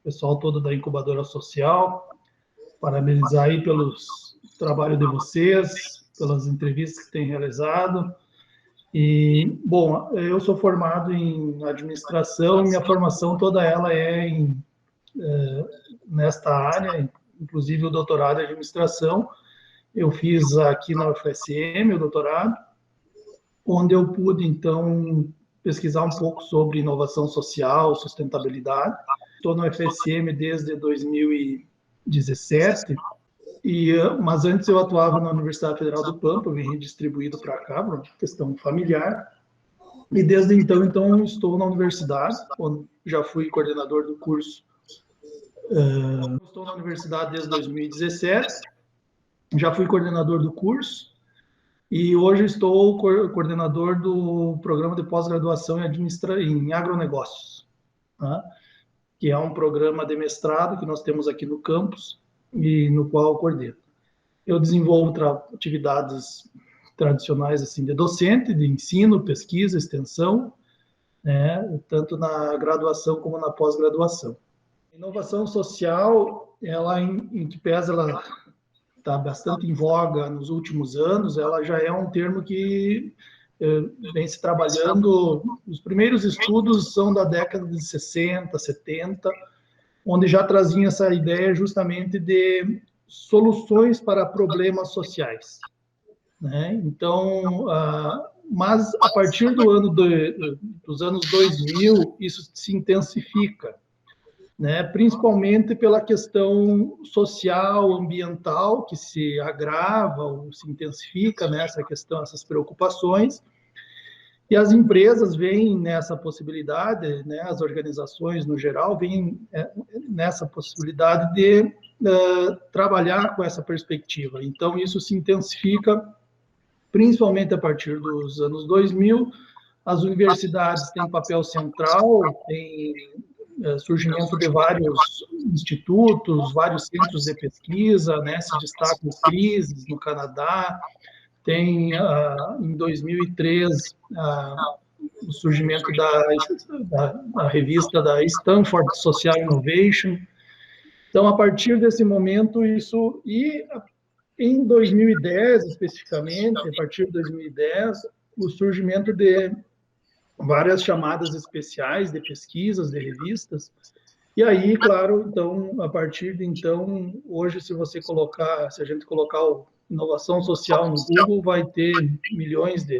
pessoal todo da Incubadora Social, parabenizar aí pelos trabalho de vocês, pelas entrevistas que têm realizado. E, bom, eu sou formado em administração, minha formação toda ela é nesta área, inclusive o doutorado em administração. Eu fiz aqui na UFSM o doutorado, onde eu pude, então, pesquisar um pouco sobre inovação social, sustentabilidade. Estou na UFSM desde 2017, mas antes eu atuava na Universidade Federal do Pampa, eu vim redistribuído para cá, por questão familiar, e desde então estou na universidade, onde já fui coordenador do curso. Estou na universidade desde 2017, já fui coordenador do curso, e hoje estou coordenador do programa de pós-graduação em agronegócios, tá? Que é um programa de mestrado que nós temos aqui no campus e no qual eu coordeno. Eu desenvolvo atividades tradicionais assim de docente, de ensino, pesquisa, extensão, né, tanto na graduação como na pós-graduação. Inovação social, ela em que pese ela está bastante em voga nos últimos anos, ela já é um termo que vem se trabalhando. Os primeiros estudos são da década de 60, 70, onde já traziam essa ideia justamente de soluções para problemas sociais, né? Então, mas a partir dos anos 2000, isso se intensifica, né? Principalmente pela questão social, ambiental, que se agrava ou se intensifica nessa questão, essas preocupações, e as empresas veem nessa possibilidade, né, as organizações no geral veem nessa possibilidade de trabalhar com essa perspectiva. Então, isso se intensifica, principalmente a partir dos anos 2000. As universidades têm papel central, tem surgimento de vários institutos, vários centros de pesquisa, né, se destacam o CRISES no Canadá, tem em 2003 o surgimento da revista da Stanford Social Innovation. Então, a partir desse momento, isso... E em 2010, especificamente, a partir de 2010, o surgimento de várias chamadas especiais de pesquisas, de revistas. E aí, claro, então, a partir de então, hoje, se a gente colocar inovação social no Google, vai ter milhões de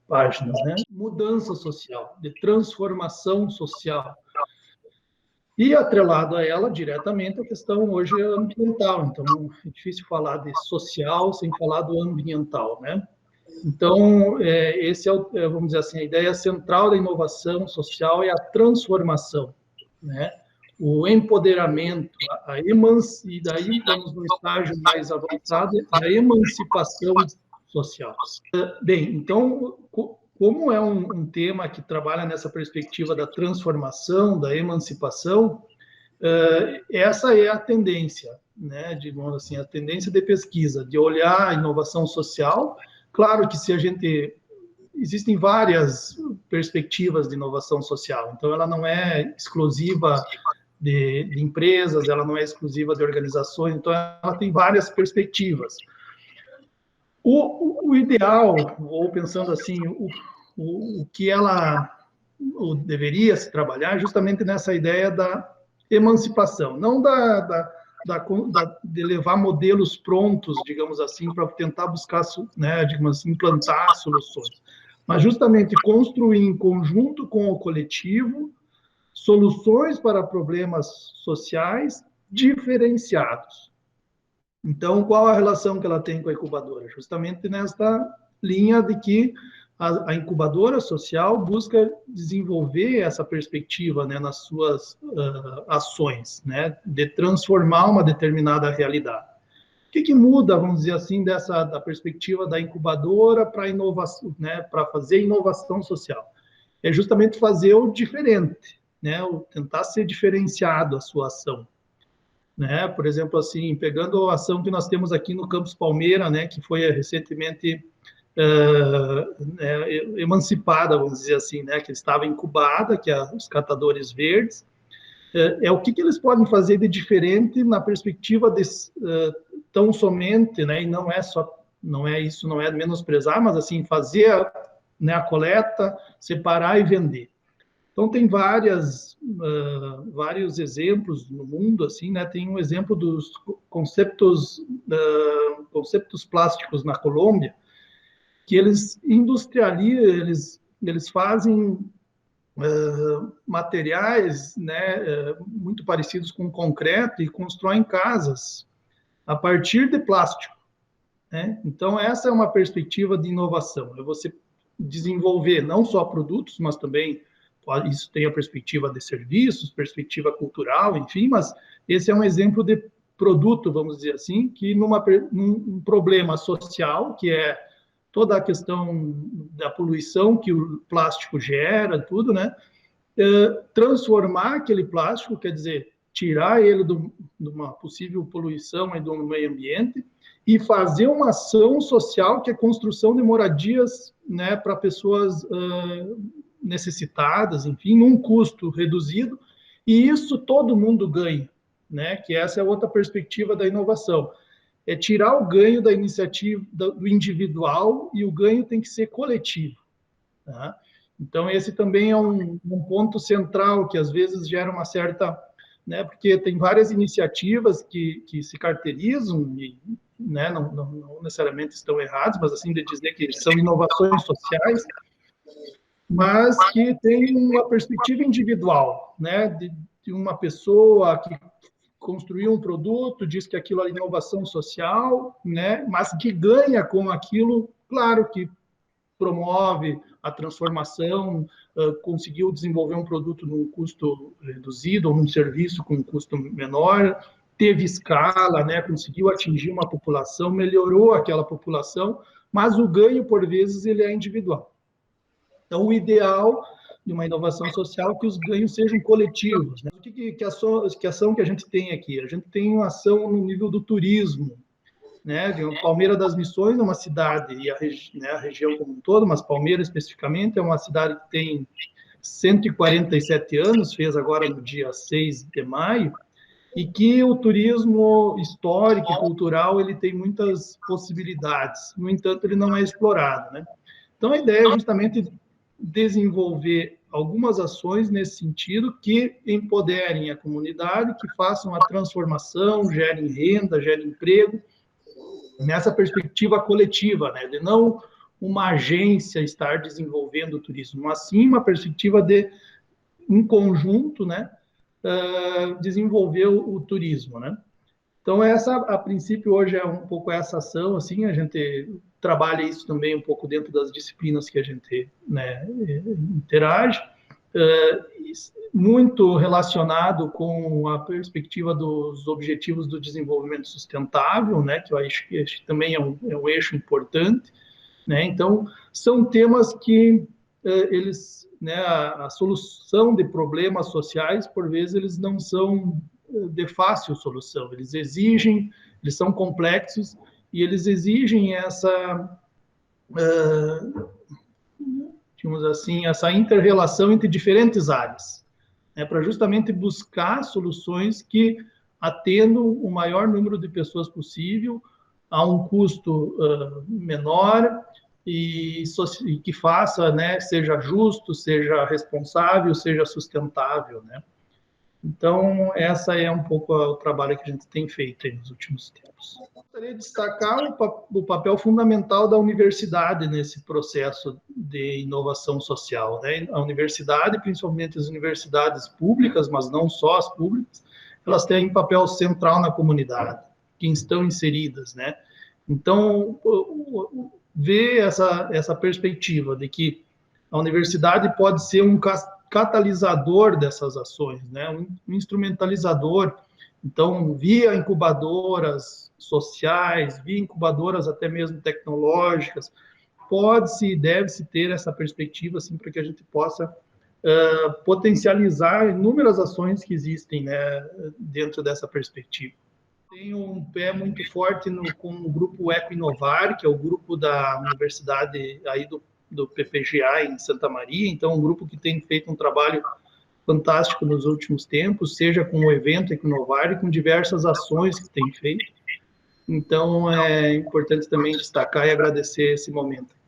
páginas, né? Mudança social, de transformação social. E atrelado a ela, diretamente, a questão hoje é ambiental. Então, é difícil falar de social sem falar do ambiental, né? Então, esse vamos dizer assim, a ideia central da inovação social é a transformação, né? O empoderamento, e daí vamos no estágio mais avançado, a emancipação social. Bem, então, como é um tema que trabalha nessa perspectiva da transformação, da emancipação, essa é a tendência, né? Digamos assim, a tendência de pesquisa, de olhar a inovação social. Claro que existem várias perspectivas de inovação social, então ela não é exclusiva de empresas, ela não é exclusiva de organizações, então ela tem várias perspectivas. O ideal, ou pensando assim, o que ela deveria se trabalhar, justamente nessa ideia da emancipação, não de levar modelos prontos, digamos assim, para tentar buscar, né, digamos assim, implantar soluções, mas justamente construir em conjunto com o coletivo soluções para problemas sociais diferenciados. Então, qual a relação que ela tem com a incubadora? Justamente nesta linha de que a incubadora social busca desenvolver essa perspectiva, né, nas suas ações, né, de transformar uma determinada realidade. O que muda, vamos dizer assim, da perspectiva da incubadora para inovação, né, para fazer inovação social? É justamente fazer o diferente, né, tentar ser diferenciado a sua ação. Né? Por exemplo, assim, pegando a ação que nós temos aqui no Campus Palmeira, né, que foi recentemente emancipada, vamos dizer assim, né, que estava incubada, que é os catadores verdes, é o que eles podem fazer de diferente na perspectiva de tão somente, né, e não é só, não é isso, não é menosprezar, mas assim, fazer né, a coleta, separar e vender. Então, tem vários exemplos no mundo, assim, né? Tem um exemplo dos conceptos plásticos na Colômbia, que eles industrializam, eles fazem materiais, né, muito parecidos com concreto e constroem casas a partir de plástico, né? Então, essa é uma perspectiva de inovação, é você desenvolver não só produtos, mas também isso tem a perspectiva de serviços, perspectiva cultural, enfim, mas esse é um exemplo de produto, vamos dizer assim, que num problema social, que é toda a questão da poluição que o plástico gera, tudo, né? Transformar aquele plástico, quer dizer, tirar ele de uma possível poluição do meio ambiente e fazer uma ação social que é construção de moradias, né, para pessoas necessitadas, enfim, num custo reduzido, e isso todo mundo ganha, né? Que essa é outra perspectiva da inovação. É tirar o ganho da iniciativa do individual e o ganho tem que ser coletivo. Tá? Então, esse também é um ponto central que às vezes gera uma certa. Né, porque tem várias iniciativas que se caracterizam, e né, não necessariamente estão erradas, mas assim, de dizer que são inovações sociais, mas que tem uma perspectiva individual, né, de uma pessoa que construiu um produto, diz que aquilo é inovação social, né, mas que ganha com aquilo, claro que promove a transformação, conseguiu desenvolver um produto num custo reduzido, ou um serviço com um custo menor, teve escala, né, conseguiu atingir uma população, melhorou aquela população, mas o ganho, por vezes, ele é individual. Então, o ideal de uma inovação social é que os ganhos sejam coletivos. Né? Que ação que a gente tem aqui? A gente tem uma ação no nível do turismo, né? Palmeira das Missões é uma cidade, e a região como um todo, mas Palmeira especificamente é uma cidade que tem 147 anos, fez agora no dia 6 de maio, e que o turismo histórico e cultural ele tem muitas possibilidades, no entanto, ele não é explorado. Né? Então, a ideia é justamente desenvolver algumas ações nesse sentido que empoderem a comunidade, que façam a transformação, gerem renda, gerem emprego, nessa perspectiva coletiva, né, de não uma agência estar desenvolvendo o turismo, mas sim uma perspectiva de, em conjunto, né, desenvolver o turismo, né. Então, essa, a princípio, hoje é um pouco essa ação, assim, a gente trabalha isso também um pouco dentro das disciplinas que a gente, né, interage, muito relacionado com a perspectiva dos objetivos do desenvolvimento sustentável, né, que eu acho que também é um eixo importante, né. Então, são temas que eles, né, a solução de problemas sociais, por vezes, eles não são de fácil solução, eles são complexos e eles exigem essa, digamos assim, essa inter-relação entre diferentes áreas, né, para justamente buscar soluções que atendam o maior número de pessoas possível a um custo menor e que faça, né, seja justo, seja responsável, seja sustentável, né? Então, essa é um pouco o trabalho que a gente tem feito aí nos últimos tempos. Gostaria de destacar o papel fundamental da universidade nesse processo de inovação social, né? A universidade, principalmente as universidades públicas, mas não só as públicas, elas têm um papel central na comunidade, que estão inseridas, né? Então, ver essa perspectiva de que a universidade pode ser um catalisador dessas ações, né? Um instrumentalizador. Então, via incubadoras sociais, via incubadoras até mesmo tecnológicas, pode-se e deve-se ter essa perspectiva, assim, para que a gente possa potencializar inúmeras ações que existem, né, dentro dessa perspectiva. Tem um pé muito forte com o grupo Eco-Inovar, que é o grupo da universidade aí do PPGA em Santa Maria, então um grupo que tem feito um trabalho fantástico nos últimos tempos, seja com o evento Equinovar e com diversas ações que tem feito. Então, é importante também destacar e agradecer esse momento.